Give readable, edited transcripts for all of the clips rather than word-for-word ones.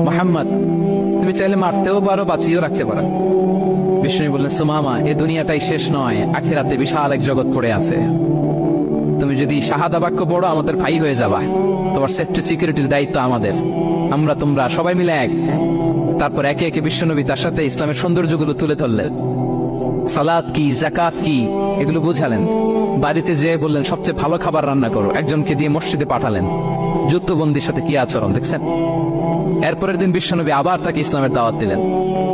মুহাম্মদ, তুমি চাইলে মারতেও পারো, বাঁচিয়েও রাখতে পারো। বিষ্ণু বললেন, সুমামা, এ দুনিয়াটাই শেষ নয়, আখিরাতে বিশাল এক জগৎ পড়ে আছে। তুমি যদি শাহাদা বাক্য পড়ো, আমাদের ভাই হয়ে যাবা। তোমার সেফটি সিকিউরিটির দায়িত্ব আমাদের। আমরা তোমরা সবাই মিলে এক। তারপর একে একে বিশ্বনবী তার সাথে ইসলামের সৌন্দর্যগুলো তুলে ধরলেন। সালাত কি, যাকাত কি, এগুলো বুঝালেন। বাড়িতে যেয়ে বললেন সবচেয়ে ভালো খাবার রান্না করো। একজনকে দিয়ে মসজিদে পাঠালেন। যুদ্ধবন্দীর সাথে কি আচরণ দেখছেন। এরপরের দিন বিশ্বনবী আবার তাকে ইসলামের দাওয়াত দিলেন।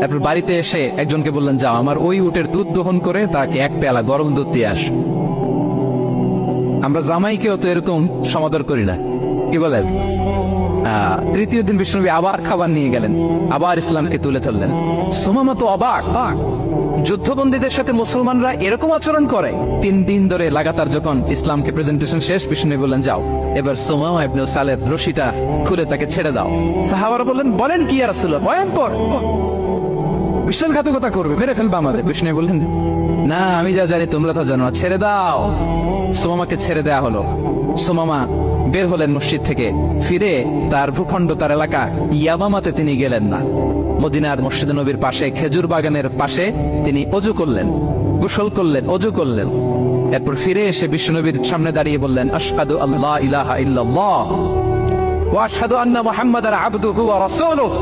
এরপর বাড়িতে এসে একজনকে বললেন, যাও আমার ওই উটের দুধ দহন করে তাকে এক পেয়ালা গরম দুধ দিয়ে আস। আমরা জামাইকেও তো এরকম সমাদর করি না, কি বলেন। তৃতীয় দিন বিষ্ণুনবী আবার খাবার নিয়ে গেলেন, আবার ইসলামকে তুলে ধরলেন। সুমামা তো অবাক, যুদ্ধবন্দীদের সাথে মুসলমানরা এরকম আচরণ করে। 3 দিন ধরে লাগাতার যখন ইসলামকে প্রেজেন্টেশন শেষ, বিষ্ণুনবী বললেন, যাও এবার সুমামা ইবনে উসালের রশিটা খুলে তাকে ছেড়ে দাও। সাহাবারা বললেন, বলেন কি ইয়া রাসূলুল্লাহ, ভয়ঙ্কর, বিশ্বাসঘাতকতা করবে, মেরে ফেলবে আমাদের। বিষ্ণু বললেন, না, আমি যা জানি তোমরা তা জানো, ছেড়ে দাও। সুমামাকে ছেড়ে দেয়া হলো। সুমামা বের হলেন মসজিদ থেকে। ফিরে তার ভূখণ্ড, তার এলাকা ইয়ামামাতে তিনি গেলেন না। মদিনার মসজিদে নবীর পাশে খেজুর বাগানের পাশে তিনি অজু করলেন, গোসল করলেন, অজু করলেন। এরপর ফিরে এসে বিশ্বনবীর সামনে দাঁড়িয়ে বললেন, আশহাদু আল্লা ইলাহা ইল্লাল্লাহ ওয়া আশহাদু আন্না মুহাম্মাদান আবদুহু ওয়া রাসূলুহু।